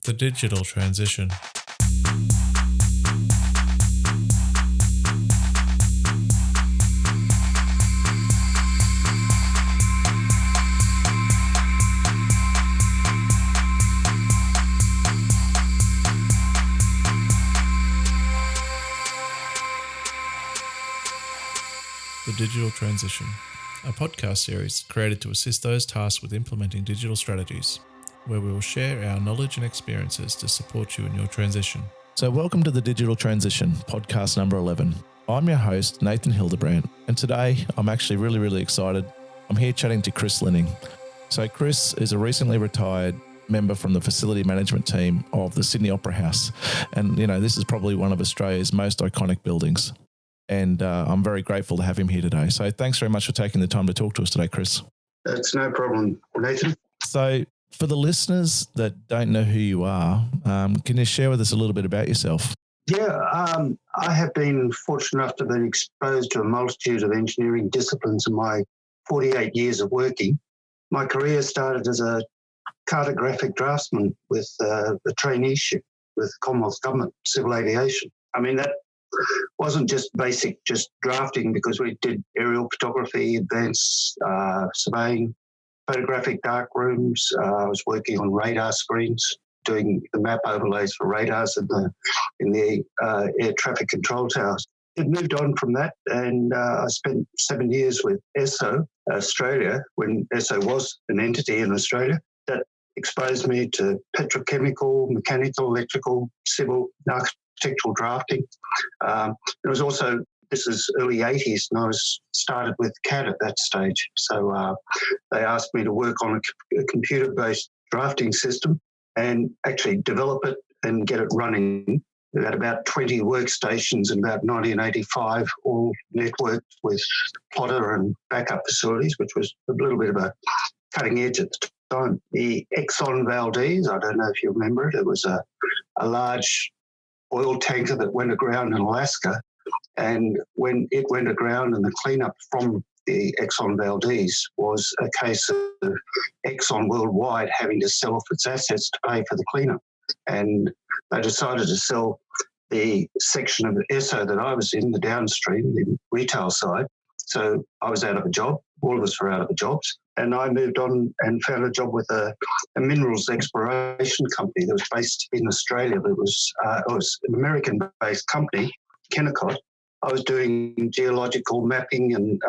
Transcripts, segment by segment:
The digital transition. The Digital Transition, a podcast series created to assist those tasked with implementing digital strategies, where we will share our knowledge and experiences to support you in your transition. So welcome to The Digital Transition, podcast number 11. I'm your host, Nathan Hildebrandt, and today I'm actually really excited. I'm here chatting to Chris Linning. So Chris is a recently retired member from the facility management team of the Sydney Opera House. And, this is probably one of Australia's most iconic buildings. And I'm very grateful to have him here today. So thanks very much for taking the time to talk to us today, Chris. That's no problem, Nathan. So for the listeners that don't know who you are, can you share with us a little bit about yourself? Yeah, I have been fortunate enough to have been exposed to a multitude of engineering disciplines in my 48 years of working. My career started as a cartographic draftsman with a traineeship with Commonwealth Government Civil Aviation. I mean, that wasn't just basic, just drafting, because we did aerial photography, advanced surveying, photographic dark rooms. I was working on radar screens, doing the map overlays for radars in the air traffic control towers. It moved on from that, and I spent 7 years with ESSO Australia, when ESSO was an entity in Australia. That exposed me to petrochemical, mechanical, electrical, civil, architectural drafting. It was also, this is early 80s, and I was started with CAD at that stage. So they asked me to work on a computer-based drafting system and actually develop it and get it running. We had about 20 workstations in about 1985, all networked with plotter and backup facilities, which was a little bit of a cutting edge at the time. The Exxon Valdez, I don't know if you remember it, it was a large oil tanker that went aground in Alaska. And when it went aground, and the cleanup from the Exxon Valdez was a case of Exxon worldwide having to sell off its assets to pay for the cleanup. And they decided to sell the section of ESSO that I was in, the downstream, the retail side. So I was out of a job. All of us were out of the jobs. And I moved on and found a job with a minerals exploration company that was based in Australia. But it was an American-based company, Kennecott. I was doing geological mapping and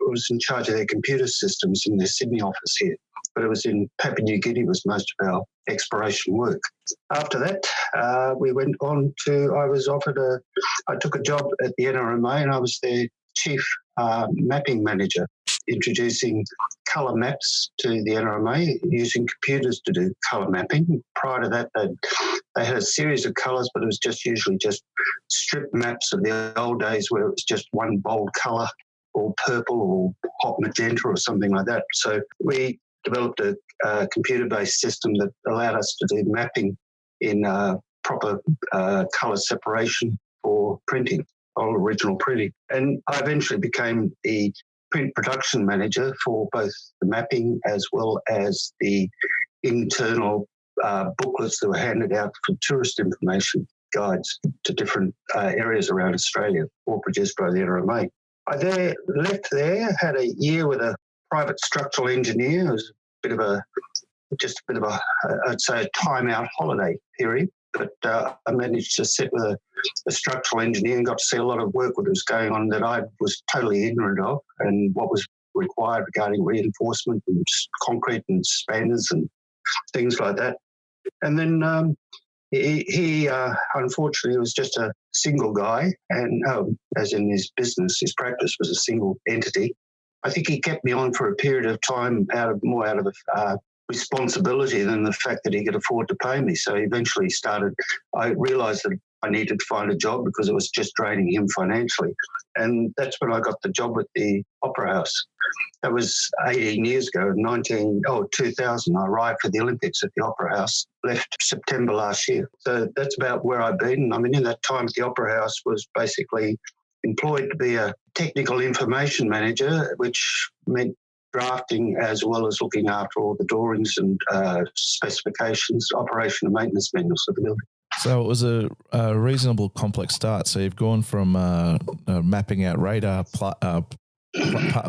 was in charge of their computer systems in their Sydney office here. But it was in Papua New Guinea was most of our exploration work. After that, we went on to, I took a job at the NRMA, and I was their chief mapping manager, introducing colour maps to the NRMA, using computers to do colour mapping. Prior to that, they had a series of colours, but it was usually just strip maps of the old days where it was just one bold colour, or purple or hot magenta or something like that. So we developed a computer-based system that allowed us to do mapping in proper colour separation for printing, all original printing. And I eventually became the print production manager for both the mapping as well as the internal booklets that were handed out for tourist information guides to different areas around Australia, all produced by the NRMA. I left there, had a year with a private structural engineer. It was just a bit of a, I'd say, a time-out holiday period. But I managed to sit with a structural engineer and got to see a lot of work that was going on that I was totally ignorant of, and what was required regarding reinforcement and concrete and spanners and things like that. And then he unfortunately was just a single guy, and as in his business, his practice was a single entity. I think he kept me on for a period of time out of responsibility than the fact that he could afford to pay me. So eventually I realised that I needed to find a job because it was just draining him financially. And that's when I got the job at the Opera House. That was 18 years ago, 2000. I arrived for the Olympics at the Opera House, left September last year. So that's about where I've been. I mean, in that time at the Opera House was basically employed to be a technical information manager, which meant drafting as well as looking after all the drawings and specifications, operation and maintenance manuals for the building. So it was a reasonable complex start. So you've gone from mapping out radar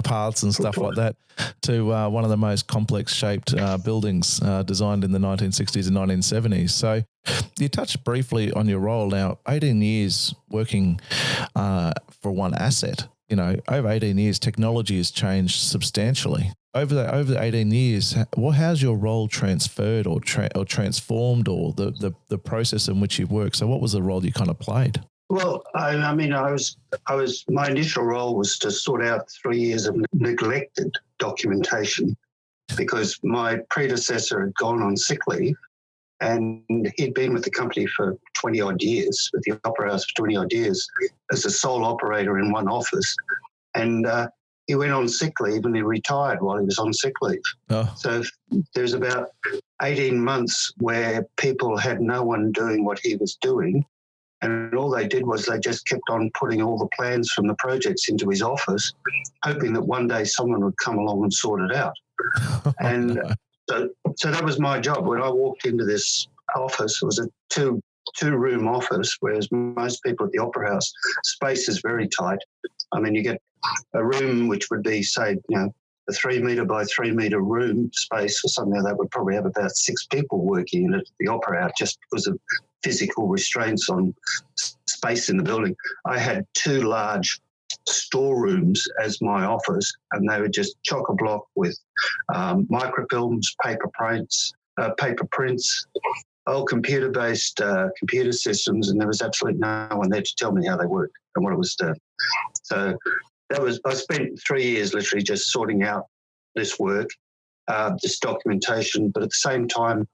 paths and stuff like that to one of the most complex shaped buildings designed in the 1960s and 1970s. So you touched briefly on your role now, 18 years working for one asset. You know, over 18 years, technology has changed substantially. Over the 18 years, how's your role transferred or transformed, or the process in which you work? So what was the role you kind of played? Well, I mean, my initial role was to sort out 3 years of neglected documentation because my predecessor had gone on sick leave and he'd been with the company for 20 odd years, with the Opera House for 20 odd years as a sole operator in one office. And he went on sick leave and he retired while he was on sick leave. Oh. So there's about 18 months where people had no one doing what he was doing. And all they did was they just kept on putting all the plans from the projects into his office, hoping that one day someone would come along and sort it out. And so that was my job. When I walked into this office, it was a two-room office, whereas most people at the Opera House, space is very tight. I mean, you get a room which would be, say, a 3 metre by 3 metre room space or something like that would probably have about 6 people working in it at the Opera House just because of physical restraints on space in the building. I had 2 large storerooms as my office, and they were just chock-a-block with microfilms, paper prints, old computer-based computer systems, and there was absolutely no one there to tell me how they worked and what it was doing. So I spent 3 years literally just sorting out this work, this documentation, but at the same time,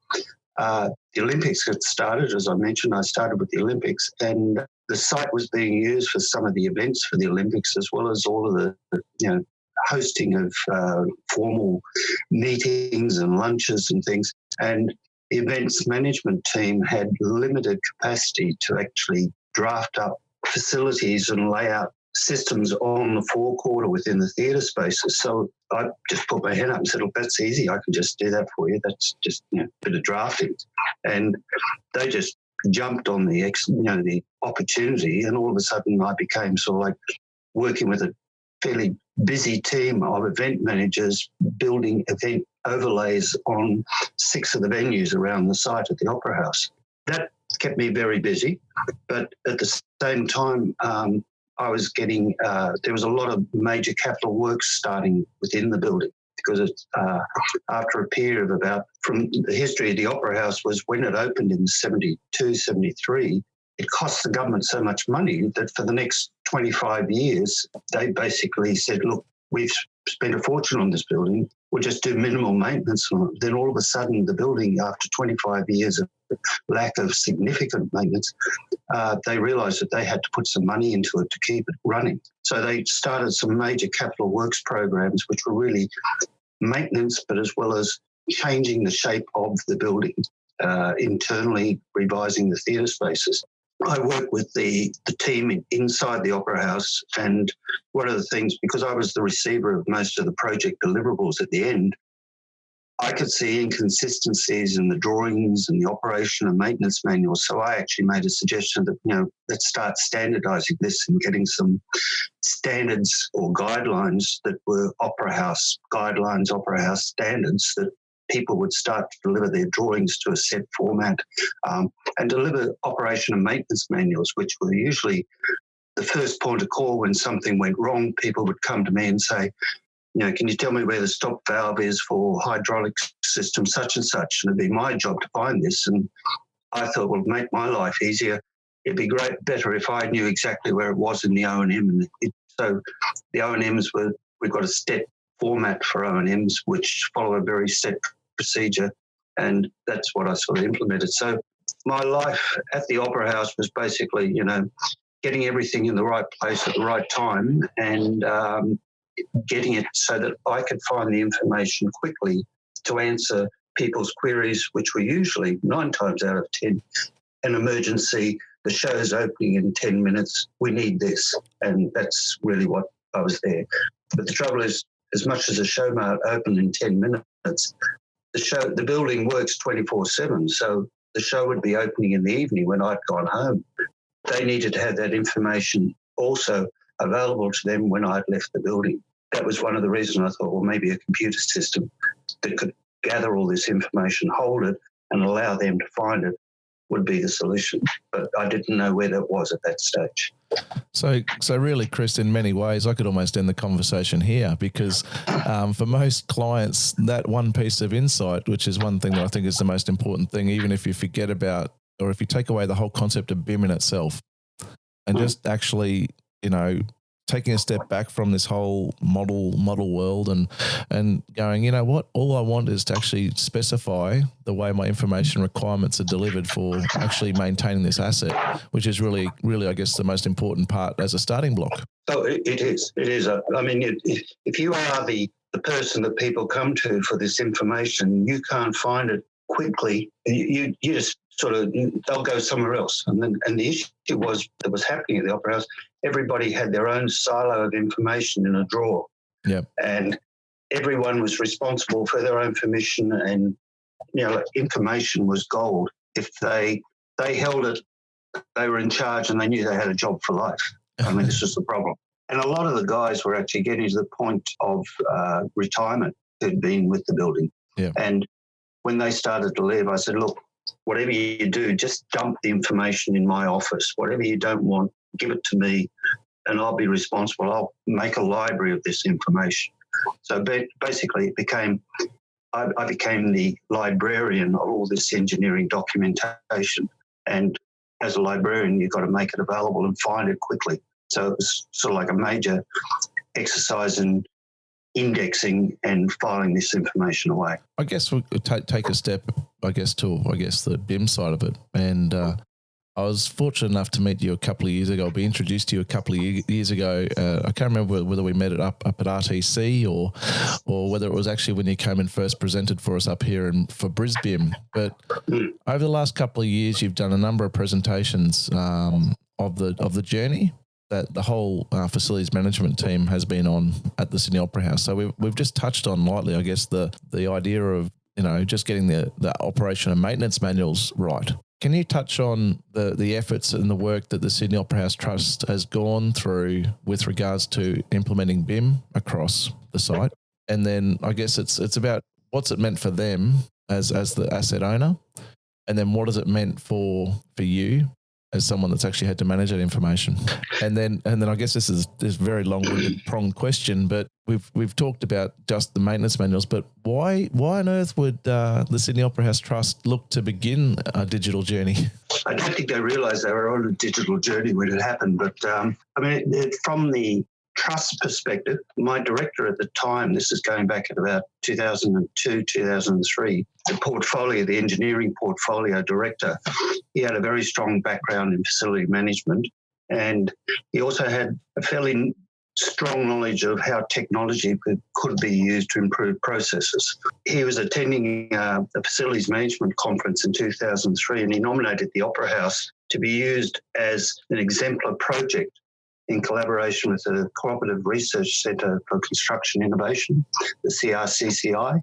the Olympics had started. As I mentioned, I started with the Olympics, and the site was being used for some of the events for the Olympics, as well as all of the hosting of formal meetings and lunches and things. And the events management team had limited capacity to actually draft up facilities and lay out systems on the forecourt or within the theatre spaces. So I just put my hand up and said, look, that's easy. I can just do that for you. That's just a bit of drafting. And they just jumped on the opportunity, and all of a sudden I became sort of like working with a fairly busy team of event managers building event overlays on 6 of the venues around the site at the Opera House. That kept me very busy, but at the same time, I was getting, there was a lot of major capital works starting within the building, because it's, after a period of from the history of the Opera House was when it opened in 72, 73, it cost the government so much money that for the next 25 years, they basically said, look, we've spent a fortune on this building, we'll just do minimal maintenance on it. Then all of a sudden, the building, after 25 years of lack of significant maintenance, they realised that they had to put some money into it to keep it running. So they started some major capital works programs, which were really maintenance, but as well as changing the shape of the building, internally revising the theatre spaces. I worked with the team inside the Opera House, and one of the things, because I was the receiver of most of the project deliverables at the end, I could see inconsistencies in the drawings and the operation and maintenance manuals. So I actually made a suggestion that, let's start standardising this and getting some standards or guidelines that were Opera House guidelines, Opera House standards, that people would start to deliver their drawings to a set format, and deliver operation and maintenance manuals, which were usually the first point of call when something went wrong. People would come to me and say, can you tell me where the stop valve is for hydraulic system such and such? And it'd be my job to find this. And I thought, well, make my life easier. It'd be better if I knew exactly where it was in the O&M. And so the O&Ms we've got a step format for O&Ms, which follow a very set procedure, and that's what I sort of implemented. So my life at the Opera House was basically, getting everything in the right place at the right time, and getting it so that I could find the information quickly to answer people's queries, which were usually 9 times out of 10 an emergency. The show's opening in 10 minutes. We need this, and that's really what I was there. But the trouble is, as much as a show might open in 10 minutes, the building works 24/7. So the show would be opening in the evening when I'd gone home. They needed to have that information also available to them when I'd left the building. That was one of the reasons I thought, well, maybe a computer system that could gather all this information, hold it, and allow them to find it would be the solution. But I didn't know where that was at that stage. So really, Chris, in many ways, I could almost end the conversation here because for most clients, that one piece of insight, which is one thing that I think is the most important thing, even if you forget about, or if you take away the whole concept of BIM in itself and just actually, taking a step back from this whole model world and going, you know what, all I want is to actually specify the way my information requirements are delivered for actually maintaining this asset, which is really, I guess, the most important part as a starting block. So it is. I mean, if you are the person that people come to for this information, you can't find it quickly. You just they'll go somewhere else. And the issue that was happening at the Opera House, everybody had their own silo of information in a drawer. Yep. And everyone was responsible for their own permission, and information was gold. If they held it, they were in charge and they knew they had a job for life. I mean, this was the problem. And a lot of the guys were actually getting to the point of retirement who'd been with the building. Yeah. And when they started to leave, I said, look, whatever you do, just dump the information in my office. Whatever you don't want, give it to me and I'll be responsible. I'll make a library of this information. So basically I became the librarian of all this engineering documentation. And as a librarian, you've got to make it available and find it quickly. So it was sort of like a major exercise in indexing and filing this information away. I guess we'll take a step, to the BIM side of it. And I was fortunate enough to meet you a couple of years ago, be introduced to you a couple of years ago. I can't remember whether we met it up at RTC or whether it was actually when you came and first presented for us up here for Brisbane. But over the last couple of years, you've done a number of presentations of the journey that the whole facilities management team has been on at the Sydney Opera House. So we've just touched on lightly, I guess, the idea of just getting the operation and maintenance manuals right. Can you touch on the efforts and the work that the Sydney Opera House Trust has gone through with regards to implementing BIM across the site? And then I guess it's about what's it meant for them as the asset owner, and then what has it meant for you as someone that's actually had to manage that information. And then I guess this is very long-winded pronged question, but we've talked about just the maintenance manuals, but why on earth would the Sydney Opera House Trust look to begin a digital journey? I don't think they realised they were on a digital journey when it happened, but from the trust perspective, my director at the time, this is going back at about 2002, 2003, the engineering portfolio director, he had a very strong background in facility management, and he also had a fairly strong knowledge of how technology could be used to improve processes. He was attending a facilities management conference in 2003, and he nominated the Opera House to be used as an exemplar project in collaboration with the Cooperative Research Centre for Construction Innovation, the CRCCI,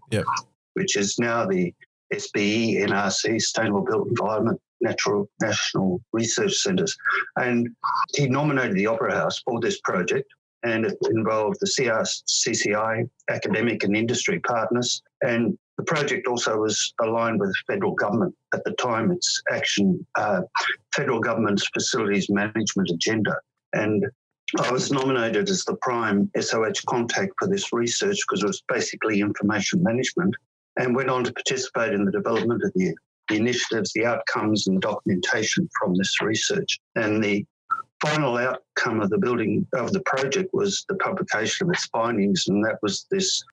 which is now the SBE NRC, Sustainable Built Environment National Research Centres. And he nominated the Opera House for this project, and it involved the CRCCI, academic and industry partners, and the project also was aligned with the federal government at the time, its federal government's facilities management agenda. And I was nominated as the prime SOH contact for this research because it was basically information management, and went on to participate in the development of the initiatives, the outcomes and documentation from this research. And the final outcome of the project was the publication of its findings, and that was this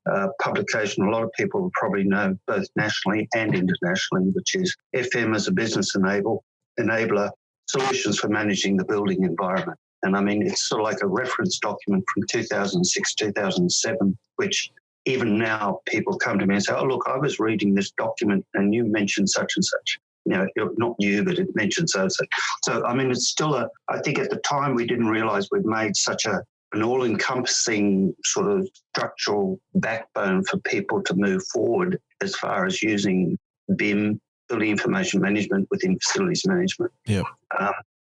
publication a lot of people will probably know both nationally and internationally, which is FM as a Business Enabler, Solutions for Managing the Building Environment. And I mean, it's sort of like a reference document from 2006, 2007, which even now people come to me and say, oh, look, I was reading this document and you mentioned such and such. Not you, but it mentioned so and such. So, I mean, it's still I think at the time we didn't realise we'd made such a an all-encompassing sort of structural backbone for people to move forward as far as using BIM, building information management, within facilities management. Yeah.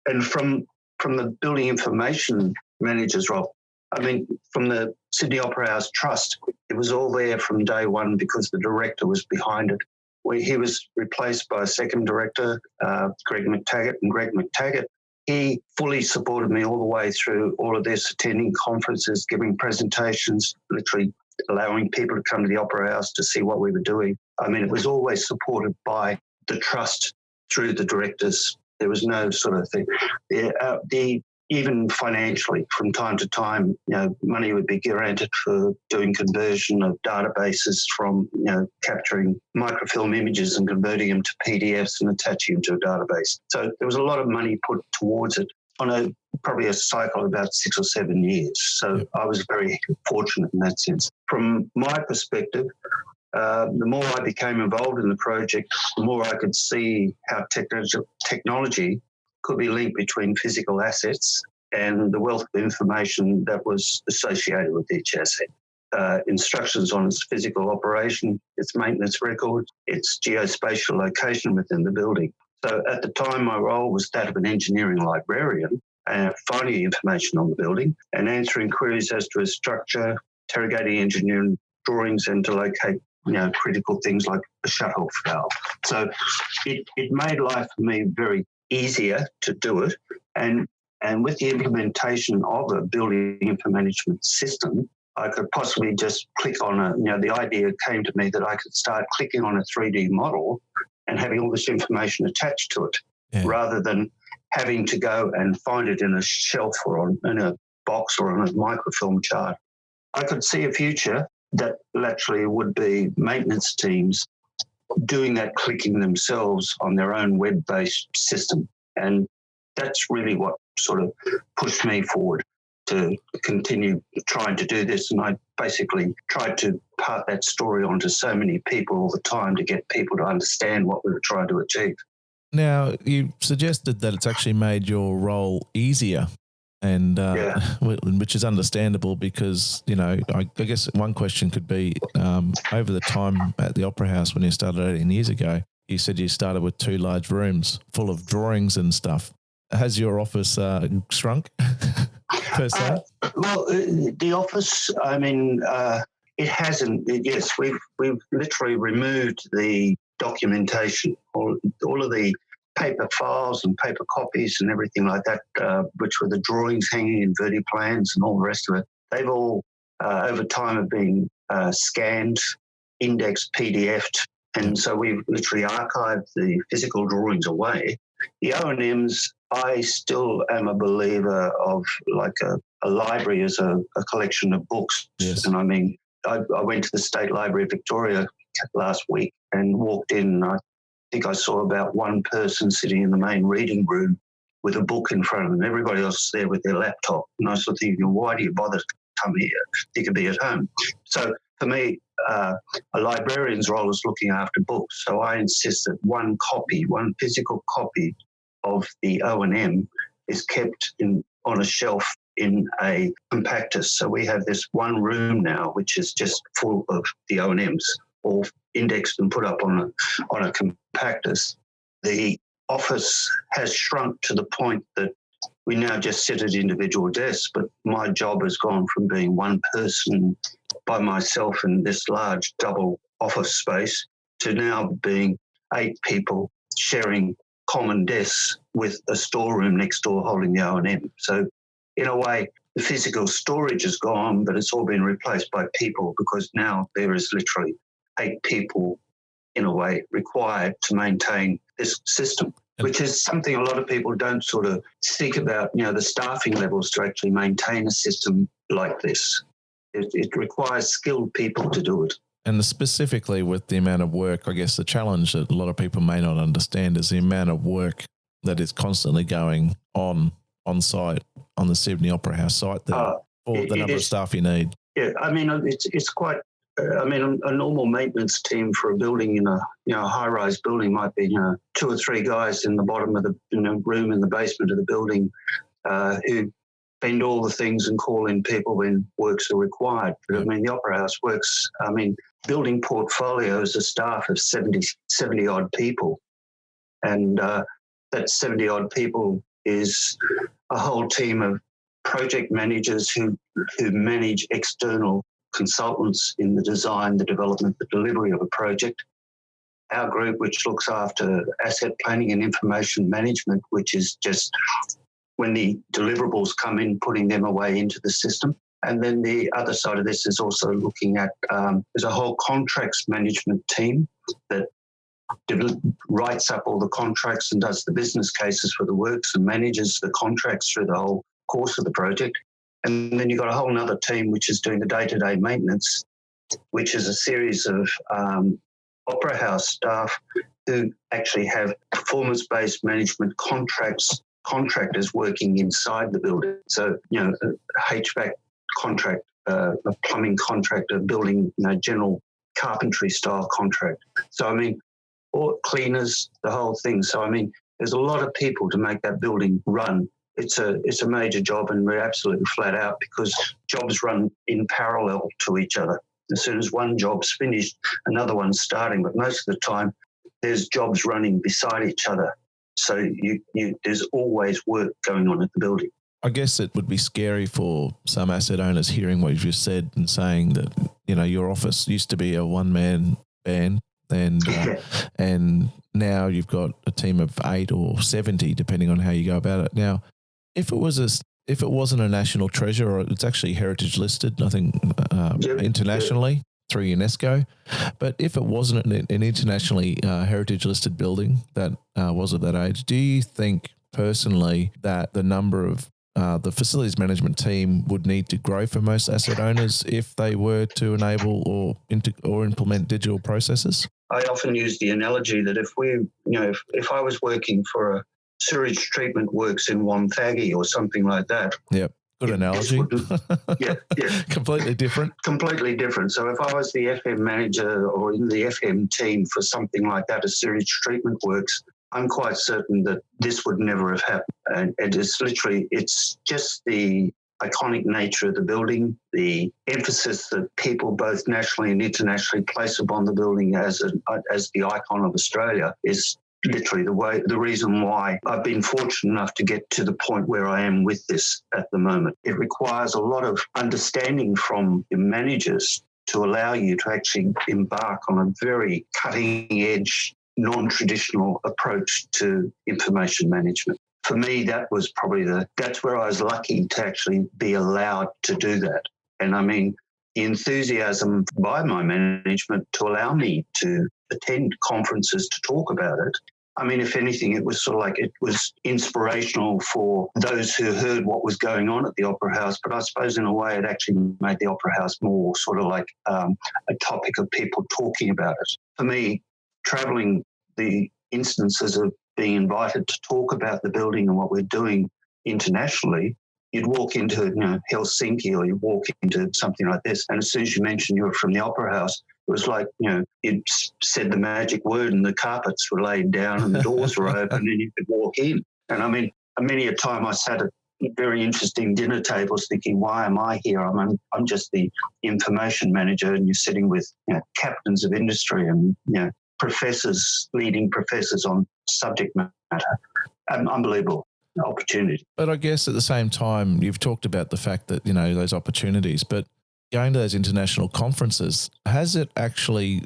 And from the building information manager's role, I mean, from the Sydney Opera House Trust, it was all there from day one because the director was behind it. He was replaced by a second director, Greg McTaggart, and Greg McTaggart, he fully supported me all the way through all of this, attending conferences, giving presentations, literally allowing people to come to the Opera House to see what we were doing. I mean, it was always supported by the trust through the directors. There was no sort of thing. Even financially, from time to time, money would be granted for doing conversion of databases from, capturing microfilm images and converting them to PDFs and attaching them to a database. So there was a lot of money put towards it on probably a cycle of about 6 or 7 years. So I was very fortunate in that sense. From my perspective, the more I became involved in the project, the more I could see how technology could be linked between physical assets and the wealth of information that was associated with each asset. Instructions on its physical operation, its maintenance record, its geospatial location within the building. So at the time, my role was that of an engineering librarian, finding information on the building and answering queries as to its structure, interrogating engineering drawings, and to locate critical things like a shut-off valve. So it made life for me very easier to do it. And with the implementation of a building information management system, I could possibly just click on the idea came to me that I could start clicking on a 3D model and having all this information attached to it, rather than having to go and find it in a shelf or in a box or on a microfilm chart. I could see a future that actually would be maintenance teams doing that clicking themselves on their own web-based system. And that's really what sort of pushed me forward to continue trying to do this. And I basically tried to part that story onto so many people all the time to get people to understand what we were trying to achieve. Now, you suggested that it's actually made your role easier, and which is understandable because, I guess one question could be, over the time at the Opera House when you started 18 years ago, you said you started with 2 large rooms full of drawings and stuff. Has your office shrunk per se? Well, the office, it hasn't. Yes, we've literally removed the documentation, all of the paper files and paper copies and everything like that, which were the drawings hanging in Verdi plans and all the rest of it. They've all, over time, have been scanned, indexed, PDF'd, and so we've literally archived the physical drawings away. The O&Ms, I still am a believer of like a library as a collection of books. Yes. And I went to the State Library of Victoria last week and walked in. I think I saw about one person sitting in the main reading room with a book in front of them. Everybody else is there with their laptop. And I was sort of thinking, why do you bother to come here? You could be at home. So for me, a librarian's role is looking after books. So I insist that one physical copy of the O&M is kept on a shelf in a compactus. So we have this one room now, which is just full of the O&Ms, all indexed and put up on a compactus. The office has shrunk to the point that we now just sit at individual desks, but my job has gone from being one person by myself in this large double office space to now being 8 people sharing common desks with a storeroom next door holding the O&M. So in a way, the physical storage is gone, but it's all been replaced by people because now there is literally 8 people, in a way, required to maintain this system, which is something a lot of people don't sort of think about, the staffing levels to actually maintain a system like this. It requires skilled people to do it. And specifically with the amount of work, I guess the challenge that a lot of people may not understand is the amount of work that is constantly going on site, on the Sydney Opera House site, for the number of staff you need. Yeah, it's quite, a normal maintenance team for a building in a high-rise building might be 2 or 3 guys in the bottom of the room in the basement of the building who bend all the things and call in people when works are required. But I mean, the Opera House works, building portfolios, a staff of 70 odd people. And that 70 odd people is a whole team of project managers who manage external consultants in the design, the development, the delivery of a project. Our group, which looks after asset planning and information management, which is just when the deliverables come in, putting them away into the system. And then the other side of this is also looking at, there's a whole contracts management team that writes up all the contracts and does the business cases for the works and manages the contracts through the whole course of the project. And then you've got a whole other team which is doing the day-to-day maintenance, which is a series of Opera House staff who actually have performance-based management contractors working inside the building. So, you know, a HVAC contract, a plumbing contract, a building, you know, general carpentry style contract. So, I mean, or cleaners, the whole thing. So, I mean, there's a lot of people to make that building run. It's a major job, and we're absolutely flat out because jobs run in parallel to each other. As soon as one job's finished, another one's starting. But most of the time, there's jobs running beside each other. So there's always work going on at the building. I guess it would be scary for some asset owners hearing what you've just said and saying that, you know, your office used to be a one-man band and now you've got a team of 8 or 70, depending on how you go about it. Now, if it wasn't a national treasure, or it's actually heritage listed, I think internationally through UNESCO, but if it wasn't an internationally heritage listed building that was of that age, do you think personally that the number of the facilities management team would need to grow for most asset owners if they were to enable or implement digital processes? I often use the analogy that if I was working for a sewage treatment works in Wonthaggi or something like that. Yep. Good analogy. Yeah. Completely different. Completely different. So if I was the FM manager or in the FM team for something like that, a sewage treatment works, I'm quite certain that this would never have happened. And it's just the iconic nature of the building, the emphasis that people both nationally and internationally place upon the building as the icon of Australia is literally the reason why I've been fortunate enough to get to the point where I am with this at the moment. It requires a lot of understanding from your managers to allow you to actually embark on a very cutting-edge, non-traditional approach to information management. For me, that was that's where I was lucky to actually be allowed to do that. And I mean, the enthusiasm by my management to allow me to attend conferences to talk about it. I mean, if anything, it was sort of like it was inspirational for those who heard what was going on at the Opera House. But I suppose in a way it actually made the Opera House more sort of like a topic of people talking about it. For me, travelling, the instances of being invited to talk about the building and what we're doing internationally, you'd walk into Helsinki or you walk into something like this, and as soon as you mentioned you were from the Opera House, it was like, you'd said the magic word and the carpets were laid down and the doors were open and you could walk in. And I mean, many a time I sat at very interesting dinner tables thinking, why am I here? I'm just the information manager, and you're sitting with captains of industry and leading professors on subject matter. Unbelievable opportunity. But I guess at the same time, you've talked about the fact that, those opportunities, but going to those international conferences, has it actually,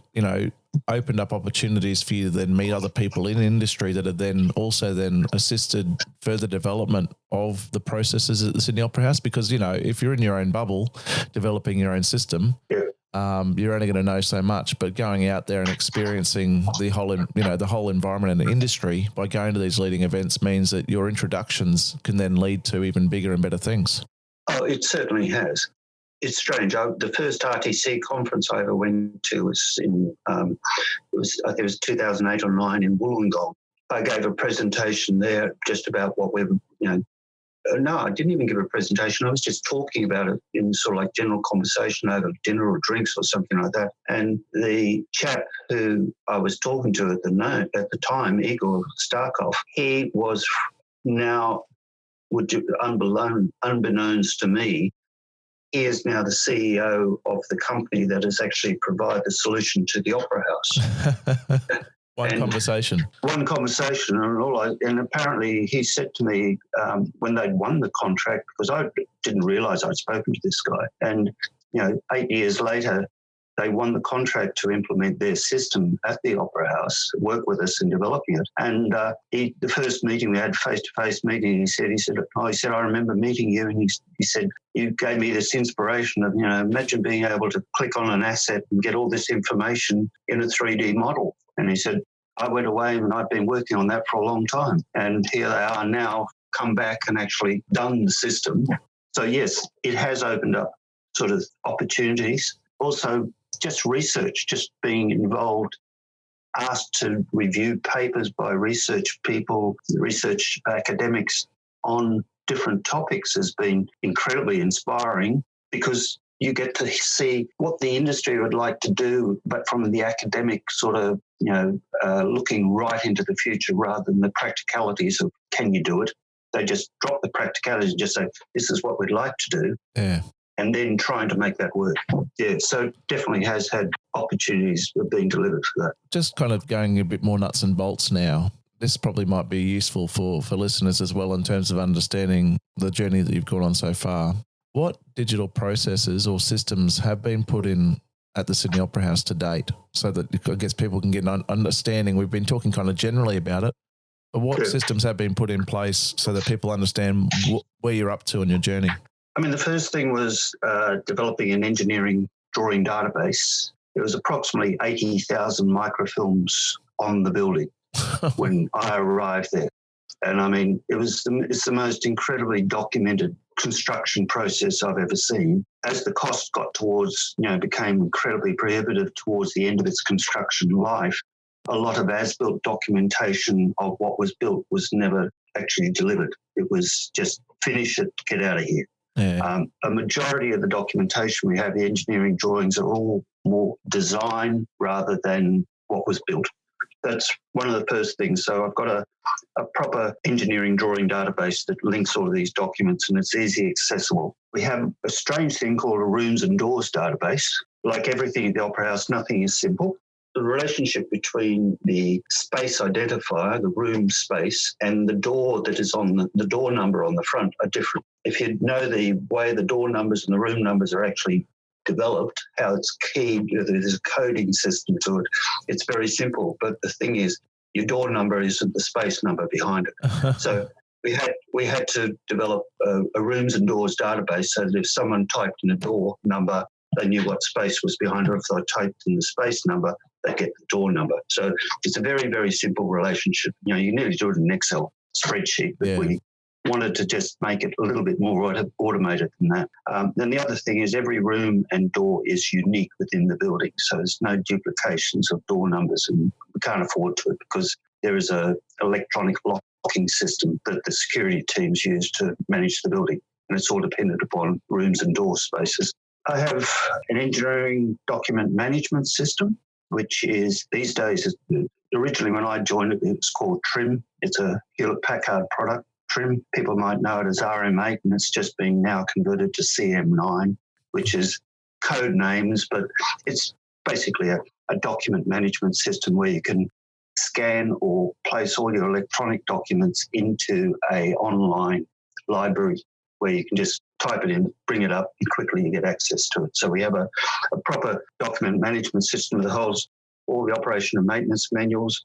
opened up opportunities for you to then meet other people in industry that have then also assisted further development of the processes at the Sydney Opera House? Because, if you're in your own bubble, developing your own system, you're only going to know so much, but going out there and experiencing the whole environment and the industry by going to these leading events means that your introductions can then lead to even bigger and better things. Oh, it certainly has. It's strange. The first RTC conference I ever went to was I think it was 2008 or 9 in Wollongong. I gave a presentation there just about what we're, no, I didn't even give a presentation. I was just talking about it in sort of like general conversation over dinner or drinks or something like that. And the chap who I was talking to at the time, Igor Starkov, he was now unbeknownst to me, he is now the CEO of the company that has actually provided the solution to the Opera House. One conversation, and apparently he said to me when they'd won the contract, because I didn't realise I'd spoken to this guy, and 8 years later, they won the contract to implement their system at the Opera House, work with us in developing it. And the first meeting we had, face-to-face meeting, he said, I remember meeting you, and he said, you gave me this inspiration of, imagine being able to click on an asset and get all this information in a 3D model. And he said, I went away and I've been working on that for a long time. And here they are now, come back and actually done the system. So yes, it has opened up sort of opportunities. Also, just research, just being involved, asked to review papers by research people, research academics on different topics has been incredibly inspiring, because you get to see what the industry would like to do, but from the academic sort of, looking right into the future rather than the practicalities of can you do it? They just drop the practicalities and just say, this is what we'd like to do. Yeah. And then trying to make that work. Yeah, so definitely has had opportunities of being delivered for that. Just kind of going a bit more nuts and bolts now. This probably might be useful for listeners as well in terms of understanding the journey that you've gone on so far. What digital processes or systems have been put in at the Sydney Opera House to date, so that I guess people can get an understanding? We've been talking kind of generally about it, but what systems have been put in place so that people understand where you're up to on your journey? I mean, the first thing was developing an engineering drawing database. There was approximately 80,000 microfilms on the building when I arrived there. And I mean, it's the most incredibly documented construction process I've ever seen. As the cost got towards, became incredibly prohibitive towards the end of its construction life, a lot of as-built documentation of what was built was never actually delivered. It was just finish it, get out of here. Yeah. A majority of the documentation we have, the engineering drawings, are all more design rather than what was built. That's one of the first things. So I've got a proper engineering drawing database that links all of these documents, and it's easy accessible. We have a strange thing called a rooms and doors database. Like everything at the Opera House, nothing is simple. The relationship between the space identifier, the room space, and the door that is on the door number on the front are different. If you know the way the door numbers and the room numbers are actually developed, how it's keyed, there's a coding system to it. It's very simple, but the thing is, your door number isn't the space number behind it. So we had to develop a rooms and doors database so that if someone typed in a door number, they knew what space was behind it. If they typed in the space number, they get the door number. So it's a very, very simple relationship. You can nearly do it in an Excel spreadsheet, but we wanted to just make it a little bit more automated than that. Then the other thing is every room and door is unique within the building. So there's no duplications of door numbers, and we can't afford to it because there is a electronic locking system that the security teams use to manage the building, and it's all dependent upon rooms and door spaces. I have an engineering document management system, which is these days, originally when I joined it, it was called TRIM. It's a Hewlett-Packard product. TRIM, people might know it as RM8, and it's just being now converted to CM9, which is code names, but it's basically a document management system where you can scan or place all your electronic documents into a online library where you can just type it in, bring it up, and quickly you get access to it. So we have a proper document management system that holds all the operation and maintenance manuals,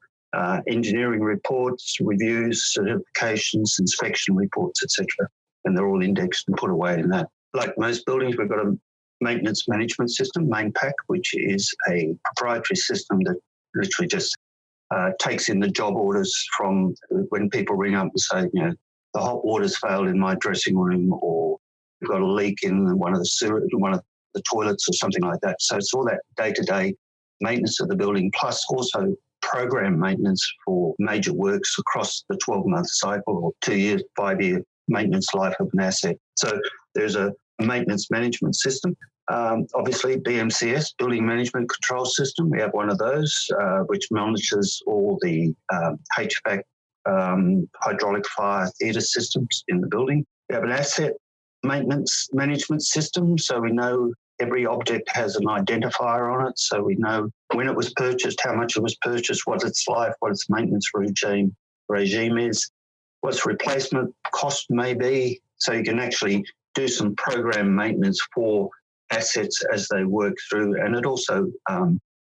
engineering reports, reviews, certifications, inspection reports, etc. And they're all indexed and put away in that. Like most buildings, we've got a maintenance management system, MainPack, which is a proprietary system that literally just takes in the job orders from when people ring up and say, the hot water's failed in my dressing room, or we've got a leak in one of the toilets or something like that. So it's all that day-to-day maintenance of the building, plus also program maintenance for major works across the 12-month cycle or 2-year, 5-year maintenance life of an asset. So there's a maintenance management system. Obviously, BMCS, Building Management Control System, we have one of those, which monitors all the HVAC hydraulic fire theatre systems in the building. We have an asset maintenance management system, so we know every object has an identifier on it, so we know when it was purchased, how much it was purchased, what its life, what its maintenance regime is, what its replacement cost may be, so you can actually do some program maintenance for assets as they work through. And it also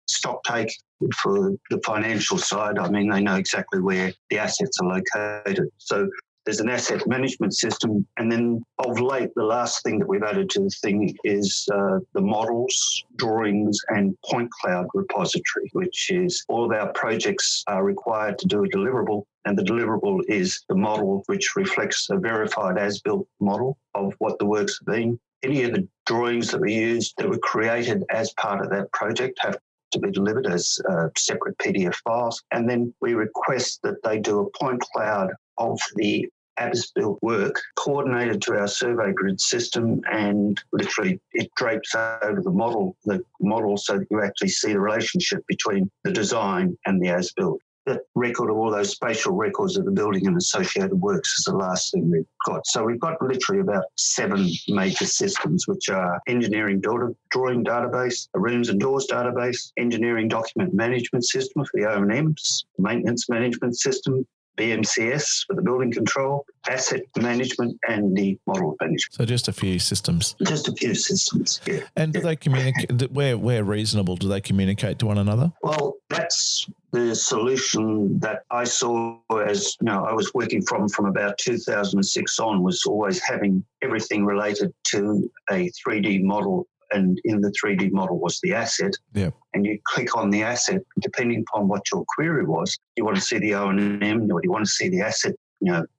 stock take for the financial side. I mean, they know exactly where the assets are located. So there's an asset management system. And then of late, the last thing that we've added to the thing is the models, drawings and point cloud repository, which is all of our projects are required to do a deliverable. And the deliverable is the model, which reflects a verified as-built model of what the works have been. Any of the drawings that we used that were created as part of that project have to be delivered as separate PDF files. And then we request that they do a point cloud of the as-built work coordinated to our survey grid system, and literally it drapes over the model so that you actually see the relationship between the design and the as-built. That record of all those spatial records of the building and associated works is the last thing we've got. So we've got literally about 7 major systems, which are engineering drawing database, a rooms and doors database, engineering document management system for the O&Ms, maintenance management system, BMCS for the building control, asset management, and the model management. So just a few systems. Just a few systems, yeah. And do they communicate, where reasonable, do they communicate to one another? Well, that's the solution that I saw as, I was working from about 2006 on, was always having everything related to a 3D model. And in the 3D model was the asset. Yeah. And you click on the asset, depending upon what your query was. You want to see the O&M, or do you want to see the asset,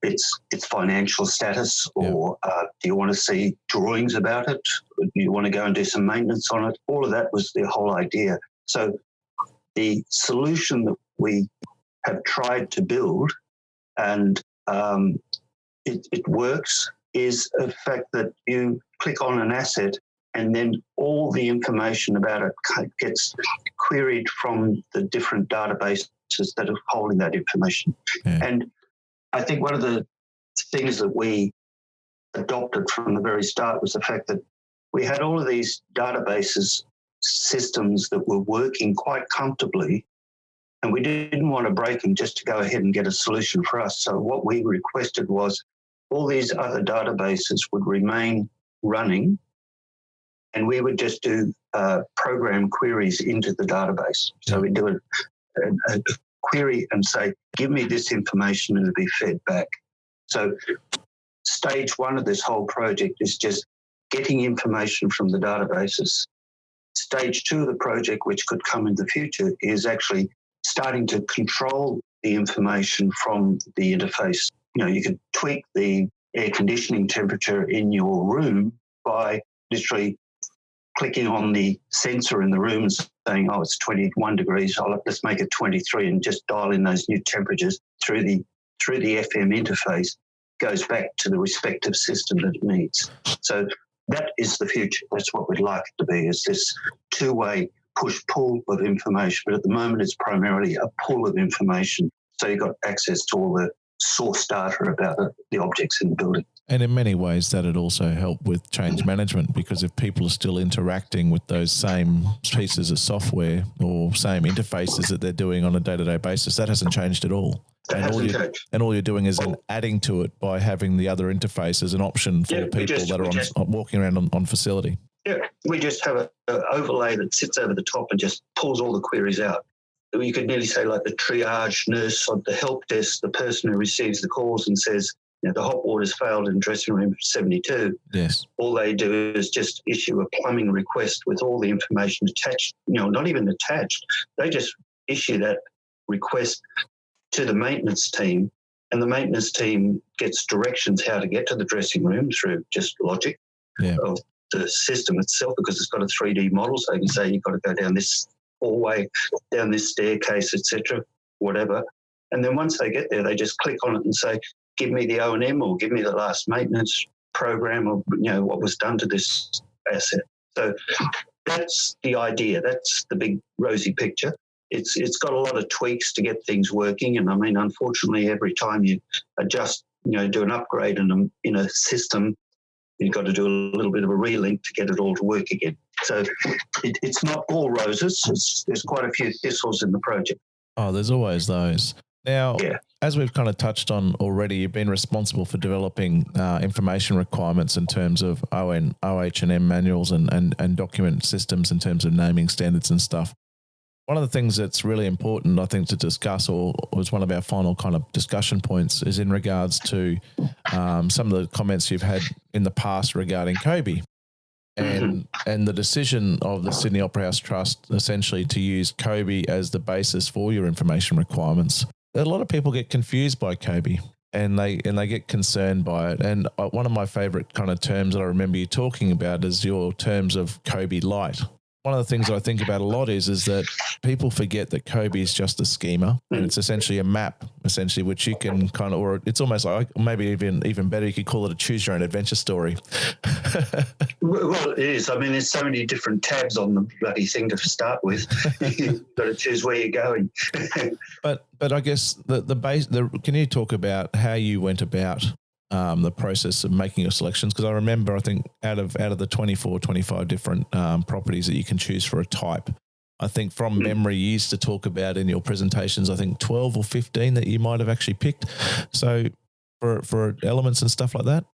its financial status, or do you want to see drawings about it? Do you want to go and do some maintenance on it? All of that was the whole idea. So the solution that we have tried to build, and it works, is the fact that you click on an asset and then all the information about it gets queried from the different databases that are holding that information. Yeah. And I think one of the things that we adopted from the very start was the fact that we had all of these databases, systems that were working quite comfortably, and we didn't want to break them just to go ahead and get a solution for us. So what we requested was all these other databases would remain running, and we would just do program queries into the database. So we do a query and say, give me this information, and it'll be fed back. So stage 1 of this whole project is just getting information from the databases. Stage 2 of the project, which could come in the future, is actually starting to control the information from the interface. You can tweak the air conditioning temperature in your room by literally clicking on the sensor in the room and saying, it's 21 degrees, let's make it 23, and just dial in those new temperatures through the FM interface, goes back to the respective system that it needs. So that is the future. That's what we'd like it to be, is this two-way push-pull of information. But at the moment, it's primarily a pull of information. So you've got access to all the source data about the objects in the building. And in many ways, that'd also help with change management, because if people are still interacting with those same pieces of software or same interfaces that they're doing on a day-to-day basis, that hasn't changed at all. And all you're doing is adding to it by having the other interface as an option for people that are walking around on facility. Yeah, we just have an overlay that sits over the top and just pulls all the queries out. You could nearly say like the triage nurse on the help desk, the person who receives the calls and says, the hot water's failed in dressing room 72. Yes. All they do is just issue a plumbing request with all the information attached, not even attached. They just issue that request to the maintenance team, and the maintenance team gets directions how to get to the dressing room through just logic of the system itself, because it's got a 3D model. So you can say you've got to go down this hallway, down this staircase, etc., whatever. And then once they get there, they just click on it and say, give me the O&M, or give me the last maintenance program, or what was done to this asset. So that's the idea. That's the big rosy picture. it's got a lot of tweaks to get things working. And I mean, unfortunately, every time you adjust, do an upgrade in a system, you've got to do a little bit of a relink to get it all to work again. So it's not all roses. There's quite a few thistles in the project. Oh, there's always those. Now, as we've kind of touched on already, you've been responsible for developing information requirements in terms of OH&M manuals and document systems in terms of naming standards and stuff. One of the things that's really important, I think, to discuss, or was one of our final kind of discussion points, is in regards to some of the comments you've had in the past regarding Kobe and the decision of the Sydney Opera House Trust essentially to use Kobe as the basis for your information requirements. A lot of people get confused by Kobe and they get concerned by it. And one of my favorite kind of terms that I remember you talking about is your terms of Kobe Light. One of the things I think about a lot is that people forget that Kobe is just a schema and it's essentially a map, essentially, which you can kind of, or it's almost like, maybe even better, you could call it a choose your own adventure story. Well, it is. I mean, there's so many different tabs on the bloody thing to start with. You've got to choose where you're going. But I guess can you talk about how you went about the process of making your selections? Because I remember, I think out of the 25 different properties that you can choose for a type, I think from memory you used to talk about in your presentations, I think 12 or 15 that you might have actually picked. So for elements and stuff like that?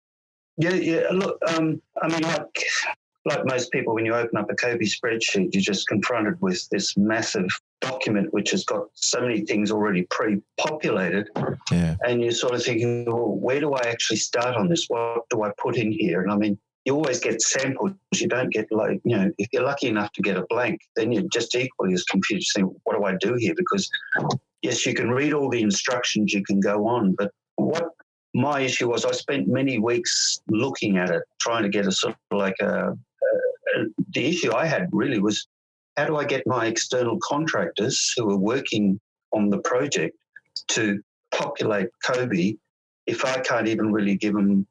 Yeah. Look, I mean, like most people, when you open up a Kobe spreadsheet, you're just confronted with this massive document which has got so many things already pre-populated. Yeah. And you're sort of thinking, well, where do I actually start on this? What do I put in here? And I mean, you always get samples. You don't get if you're lucky enough to get a blank, then you're just equally as confused, saying, what do I do here? Because yes, you can read all the instructions, you can go on, but what my issue was, I spent many weeks looking at it, trying to get a sort of like the issue I had really was, how do I get my external contractors who are working on the project to populate Kobe if I can't even really give them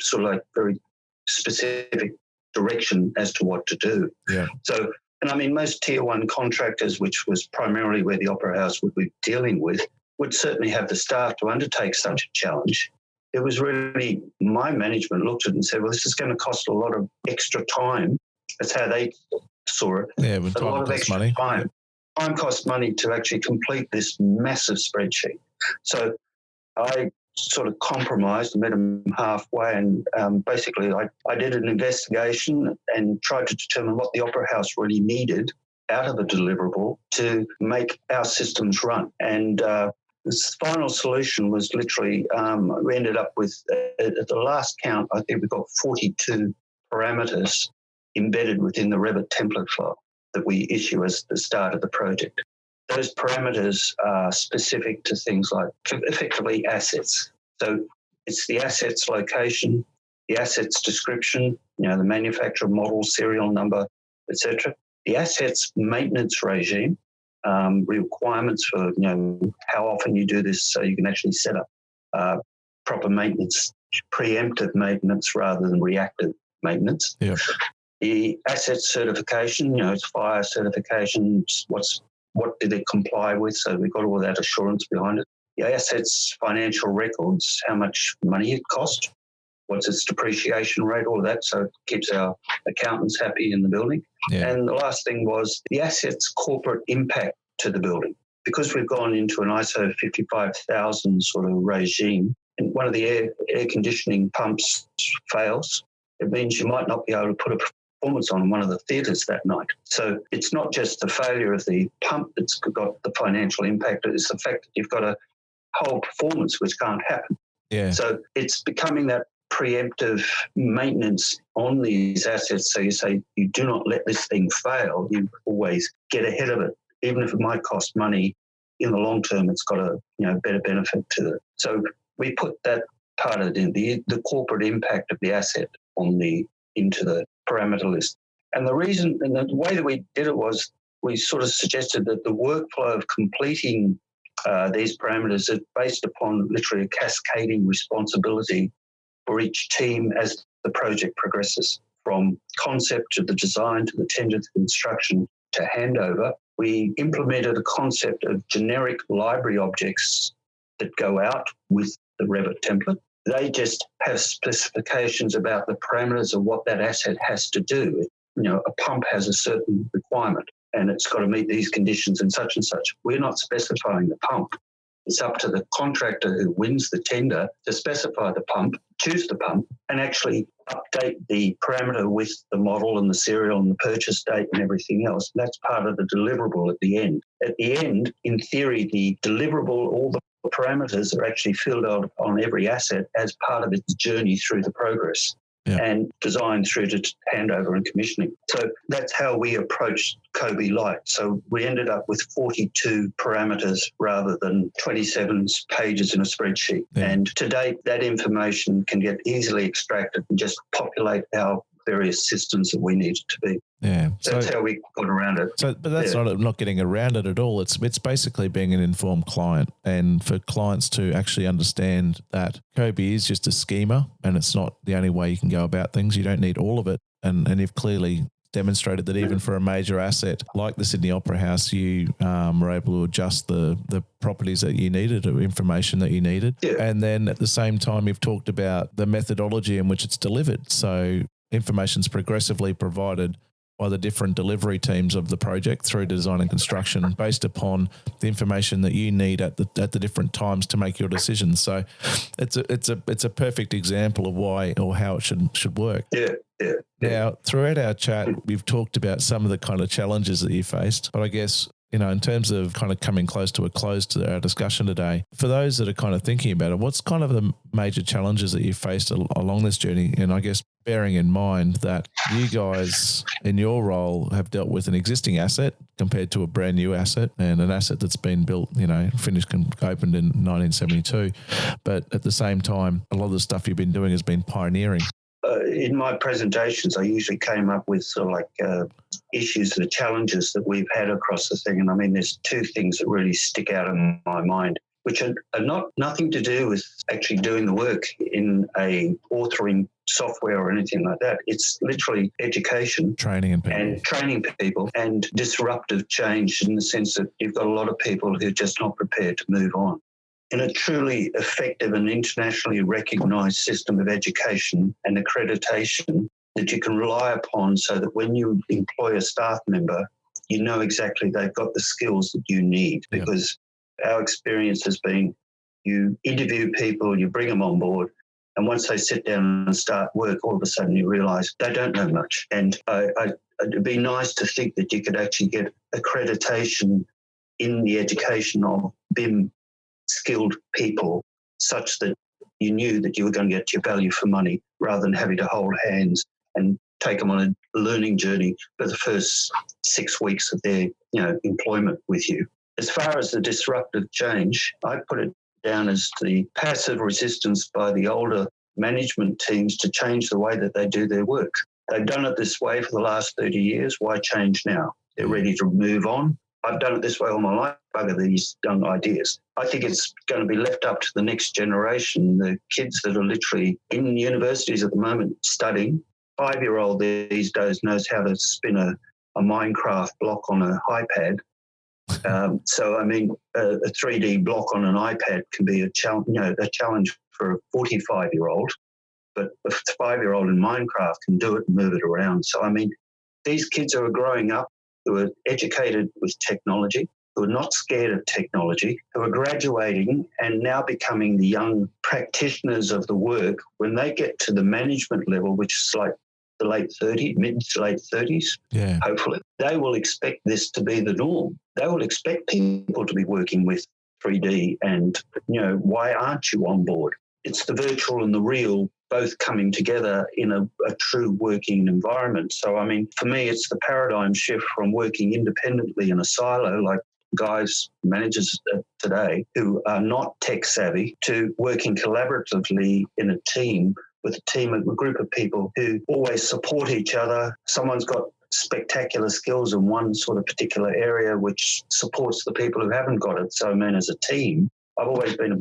sort of like very specific direction as to what to do? Yeah. So, and I mean, most tier one contractors, which was primarily where the Opera House would be dealing with, would certainly have the staff to undertake such a challenge. It was really, my management looked at it and said, well, this is going to cost a lot of extra time. That's how they saw it. Yeah, but a lot of extra money. time. Time costs money to actually complete this massive spreadsheet. So I sort of compromised and met them halfway, and basically I did an investigation and tried to determine what the Opera House really needed out of a deliverable to make our systems run. And this final solution was literally, we ended up with, at the last count, I think we got 42 parameters embedded within the Revit template file that we issue as the start of the project. Those parameters are specific to things like effectively assets. So it's the assets location, the assets description, the manufacturer model, serial number, etc. The assets maintenance regime, requirements for how often you do this, so you can actually set up proper maintenance, preemptive maintenance rather than reactive maintenance. Yeah. The asset certification, it's fire certification, what do they comply with? So we've got all that assurance behind it. The assets financial records, how much money it cost, what's its depreciation rate, all of that, so it keeps our accountants happy in the building. Yeah. And the last thing was the assets corporate impact to the building. Because we've gone into an ISO 55000 sort of regime, and one of the air conditioning pumps fails, it means you might not be able to put a performance on one of the theatres that night. So it's not just the failure of the pump that's got the financial impact, it's the fact that you've got a whole performance which can't happen. Yeah. So it's becoming that preemptive maintenance on these assets. So you say, you do not let this thing fail. You always get ahead of it. Even if it might cost money, in the long term, it's got a better benefit to it. So we put that part of it in, the corporate impact of the asset into the parameter list. And the reason, and the way that we did it was, we sort of suggested that the workflow of completing these parameters is based upon literally a cascading responsibility for each team as the project progresses, from concept to the design to the tender to construction to handover. we implemented a concept of generic library objects that go out with the Revit template. They just have specifications about the parameters of what that asset has to do. A pump has a certain requirement and it's got to meet these conditions and such and such. We're not specifying the pump. It's up to the contractor who wins the tender to specify the pump, choose the pump, and actually update the parameter with the model and the serial and the purchase date and everything else. That's part of the deliverable at the end. At the end, in theory, the deliverable, all the parameters are actually filled out on every asset as part of its journey through the progress. Yeah. And designed through to handover and commissioning. So that's how we approached Kobe Light. So we ended up with 42 parameters rather than 27 pages in a spreadsheet. Yeah. And to date, that information can get easily extracted and just populate our various systems that we need it to be. Yeah, that's how we got around it. So, but that's not getting around it at all. It's basically being an informed client, and for clients to actually understand that Kobe is just a schema, and it's not the only way you can go about things. You don't need all of it, and you've clearly demonstrated that even for a major asset like the Sydney Opera House, you were able to adjust the properties that you needed or information that you needed. Yeah. And then at the same time, you've talked about the methodology in which it's delivered. So information's progressively provided by the different delivery teams of the project through design and construction based upon the information that you need at the different times to make your decisions. So it's a perfect example of why or how it should work. Yeah. Now, throughout our chat, we've talked about some of the kind of challenges that you faced, but I guess, in terms of kind of coming close to a close to our discussion today, for those that are kind of thinking about it, what's kind of the major challenges that you faced along this journey? And I guess bearing in mind that you guys in your role have dealt with an existing asset compared to a brand new asset, and an asset that's been built, finished and opened in 1972. But at the same time, a lot of the stuff you've been doing has been pioneering. In my presentations, I usually came up with sort of like issues, the challenges that we've had across the thing. And I mean, there's two things that really stick out in my mind, which are nothing to do with actually doing the work in a authoring software or anything like that. It's literally education, training people and disruptive change, in the sense that you've got a lot of people who are just not prepared to move on. In a truly effective and internationally recognised system of education and accreditation that you can rely upon, so that when you employ a staff member, you know exactly they've got the skills that you need. Because our experience has been, you interview people, you bring them on board, and once they sit down and start work, all of a sudden you realise they don't know much. And it'd be nice to think that you could actually get accreditation in the education of BIM skilled people, such that you knew that you were going to get your value for money, rather than having to hold hands and take them on a learning journey for the first 6 weeks of their employment with you. As far as the disruptive change, I put it down as the passive resistance by the older management teams to change the way that they do their work. They've done it this way for the last 30 years. Why change now? They're ready to move on. I've done it this way all my life. Bugger these young ideas. I think it's going to be left up to the next generation, the kids that are literally in universities at the moment studying. 5-year-old these days knows how to spin a Minecraft block on an iPad. So, I mean, a 3D block on an iPad can be a challenge for a 45-year-old, but a 5-year-old in Minecraft can do it and move it around. So, I mean, these kids who are growing up, who are educated with technology, who are not scared of technology, who are graduating and now becoming the young practitioners of the work, when they get to the management level, which is like the mid to late 30s, hopefully, they will expect this to be the norm. They will expect people to be working with 3D and, why aren't you on board? It's the virtual and the real both coming together in a true working environment. So, I mean, for me, it's the paradigm shift from working independently in a silo, like guys, managers today who are not tech savvy, to working collaboratively in a team with a group of people who always support each other. Someone's got spectacular skills in one sort of particular area which supports the people who haven't got it. So, I mean, as a team, I've always been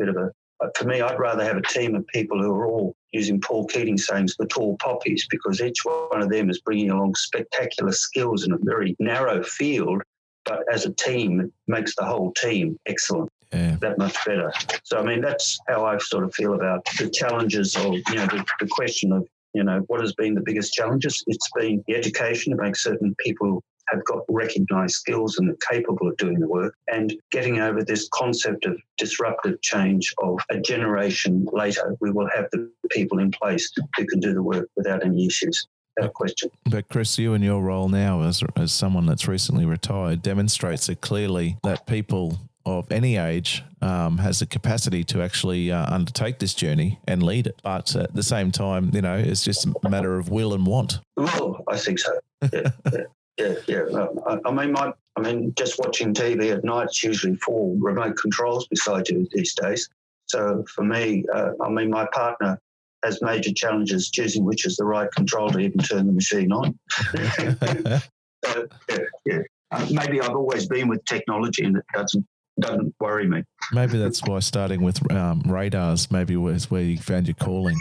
for me, I'd rather have a team of people who are all, using Paul Keating's sayings, the tall poppies, because each one of them is bringing along spectacular skills in a very narrow field, but as a team, it makes the whole team excellent. Yeah. That much better. So, I mean, that's how I sort of feel about the challenges of, the question of, what has been the biggest challenges? It's been the education to make certain people have got recognised skills and are capable of doing the work, and getting over this concept of disruptive change of a generation later, we will have the people in place who can do the work without any issues. Without question. But Chris, you and your role now as someone that's recently retired demonstrates it clearly that people of any age has the capacity to actually undertake this journey and lead it. But at the same time, it's just a matter of will and want. Well, I think so. Yeah. I mean, just watching TV at night, it's usually 4 remote controls beside you these days. So for me, my partner has major challenges choosing which is the right control to even turn the machine on. So, yeah. Maybe I've always been with technology and it doesn't worry me. Maybe that's why starting with radars maybe was where you found your calling.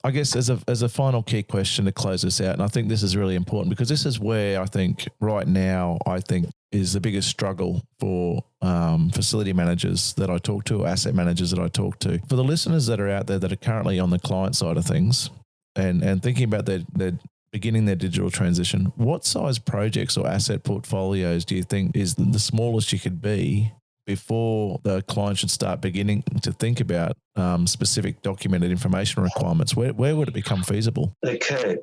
I guess as a final key question to close this out, and I think this is really important because this is where I think right now is the biggest struggle for facility managers that I talk to, asset managers that I talk to. For the listeners that are out there that are currently on the client side of things and thinking about their beginning their digital transition, what size projects or asset portfolios do you think is the smallest you could be before the client should start beginning to think about specific documented information requirements? Where would it become feasible? Okay.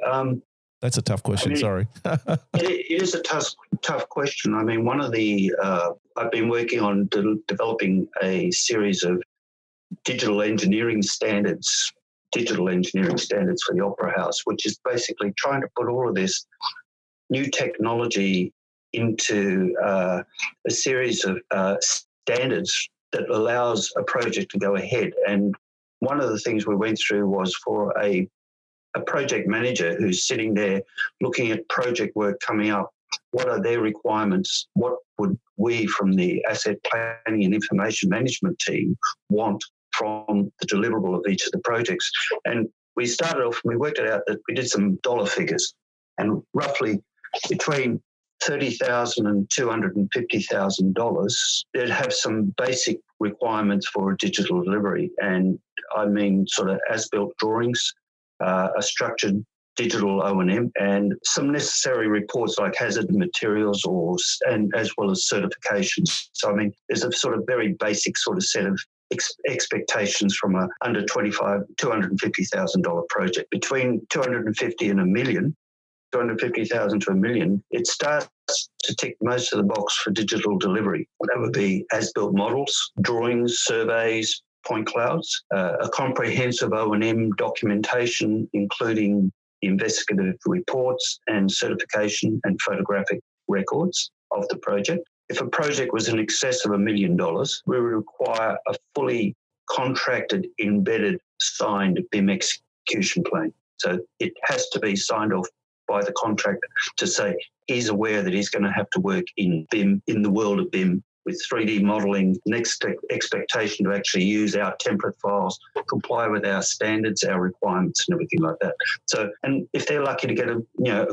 That's a tough question, sorry. It is a tough question. I mean, one of the, I've been working on developing a series of digital engineering standards for the Opera House, which is basically trying to put all of this new technology into a series of standards that allows a project to go ahead. And one of the things we went through was for a project manager who's sitting there looking at project work coming up. What are their requirements? What would we from the asset planning and information management team want from the deliverable of each of the projects? And we started off, we worked it out that we did some dollar figures, and roughly between $30,000 and $250,000, they'd have some basic requirements for a digital delivery. And I mean sort of as-built drawings, a structured digital O&M, and some necessary reports like hazard materials and as well as certifications. So, I mean, there's a sort of very basic sort of set of expectations from a under $250,000 project. Between $250,000 and $1 million, $250,000 to $1 million, it starts to tick most of the box for digital delivery. That would be as-built models, drawings, surveys, point clouds, a comprehensive O&M documentation, including investigative reports and certification and photographic records of the project. If a project was in excess of $1 million, we would require a fully contracted, embedded, signed BIM execution plan. So it has to be signed off by the contractor to say he's aware that he's going to have to work in BIM, in the world of BIM, with 3D modelling, next expectation to actually use our template files, comply with our standards, our requirements and everything like that. So, and if they're lucky to get a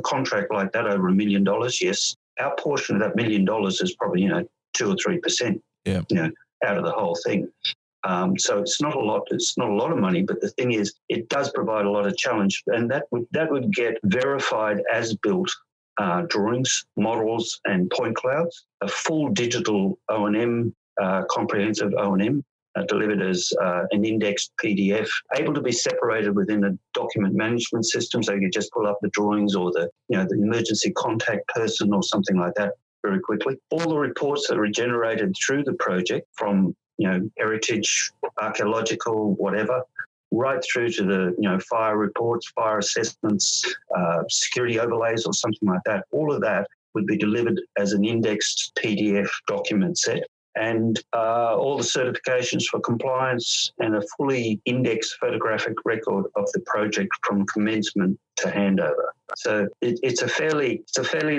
contract like that over $1 million, yes, our portion of that $1 million is probably, 2 or 3%, out of the whole thing. So it's not a lot. It's not a lot of money, but the thing is, it does provide a lot of challenge, and that would get verified as built drawings, models, and point clouds. A full digital O&M, comprehensive O&M, delivered as an indexed PDF, able to be separated within a document management system, so you can just pull up the drawings or the emergency contact person or something like that very quickly. All the reports that are generated through the project from heritage, archaeological, whatever, right through to the fire reports, fire assessments, security overlays or something like that. All of that would be delivered as an indexed PDF document set, and all the certifications for compliance and a fully indexed photographic record of the project from commencement to handover. So it's a fairly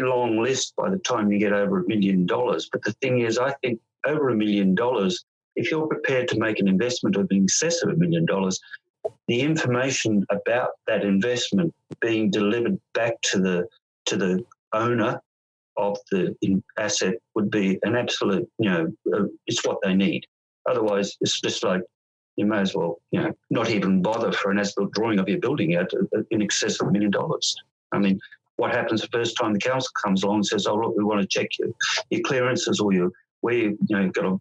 long list by the time you get over $1 million. But the thing is, I think over $1 million, if you're prepared to make an investment of in excess of $1 million, the information about that investment being delivered back to the owner of the asset would be an absolute, it's what they need. Otherwise, it's just like you may as well, not even bother for an as-built drawing of your building at in excess of $1 million. I mean, what happens the first time the council comes along and says, "Oh, look, we want to check your clearances or where you've got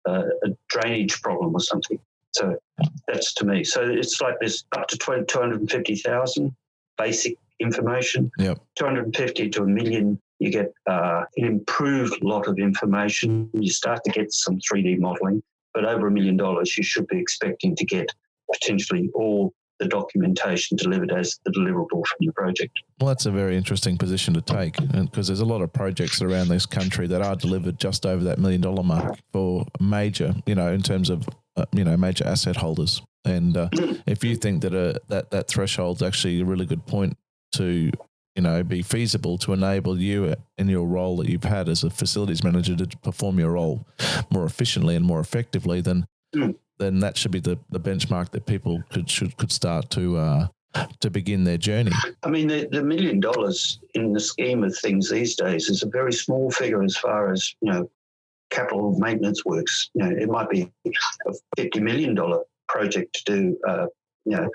a drainage problem or something." So that's to me. So it's like there's up to 250,000 basic information. Yep. 250 to $1 million, you get an improved lot of information. You start to get some 3D modelling, but over $1 million, you should be expecting to get potentially all the documentation delivered as the deliverable from your project. Well, that's a very interesting position to take, because there's a lot of projects around this country that are delivered just over that $1 million mark for major, in terms of, major asset holders. And if you think that that threshold's actually a really good point to, be feasible to enable you in your role that you've had as a facilities manager to perform your role more efficiently and more effectively, then that should be the benchmark that people could start to begin their journey. I mean, the $1 million in the scheme of things these days is a very small figure as far as, capital maintenance works. It might be a $50 million project to do,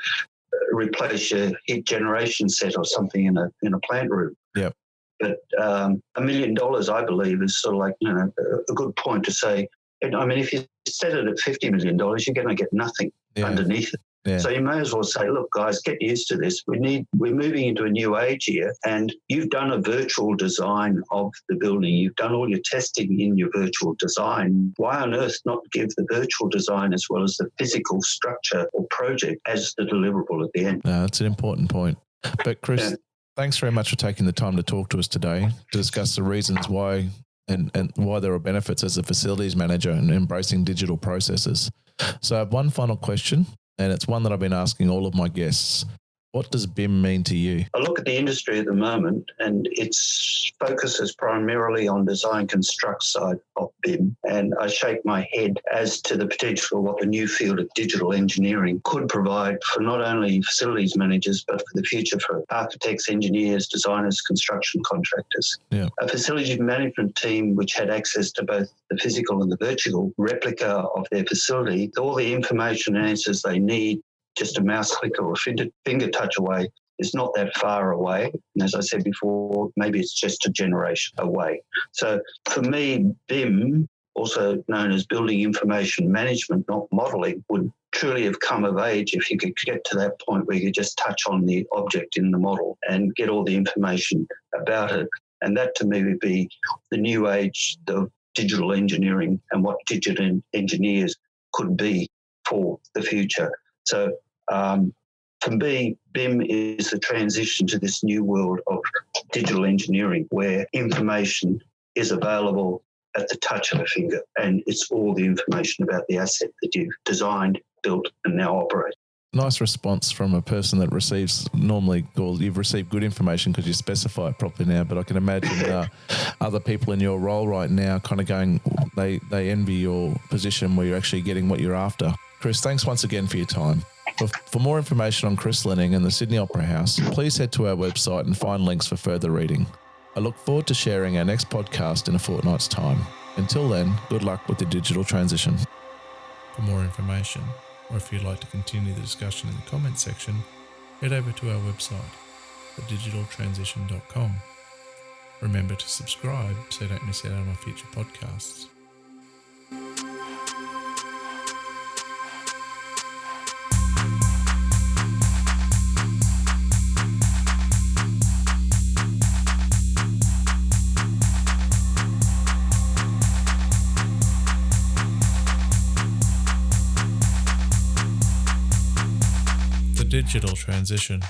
replace your heat generation set or something in a plant room. Yep. But $1 million, I believe, is sort of like, a good point to say. I mean, if you set it at $50 million, you're going to get nothing underneath it. Yeah. So you may as well say, look, guys, get used to this. We're moving into a new age here, and you've done a virtual design of the building. You've done all your testing in your virtual design. Why on earth not give the virtual design as well as the physical structure or project as the deliverable at the end? No, that's an important point. But Chris, thanks very much for taking the time to talk to us today to discuss the reasons why and why there are benefits as a facilities manager and embracing digital processes. So I have one final question, and it's one that I've been asking all of my guests. What does BIM mean to you? I look at the industry at the moment, and its focus is primarily on design construct side of BIM. And I shake my head as to the potential of what the new field of digital engineering could provide for not only facilities managers, but for the future for architects, engineers, designers, construction contractors. Yeah. A facilities management team which had access to both the physical and the virtual replica of their facility, all the information and answers they need, just a mouse click or a finger touch away, is not that far away. And as I said before, maybe it's just a generation away. So for me, BIM, also known as building information management, not modelling, would truly have come of age if you could get to that point where you could just touch on the object in the model and get all the information about it. And that to me would be the new age of digital engineering and what digital engineers could be for the future. So for me, BIM is the transition to this new world of digital engineering where information is available at the touch of a finger, and it's all the information about the asset that you've designed, built, and now operate. Nice response from a person that receives normally, or you've received good information because you specify it properly now, but I can imagine other people in your role right now kind of going, they envy your position where you're actually getting what you're after. Chris, thanks once again for your time. For more information on Chris Linning and the Sydney Opera House, please head to our website and find links for further reading. I look forward to sharing our next podcast in a fortnight's time. Until then, good luck with the digital transition. For more information, or if you'd like to continue the discussion in the comments section, head over to our website, thedigitaltransition.com. Remember to subscribe so you don't miss out on our future podcasts. Digital transition.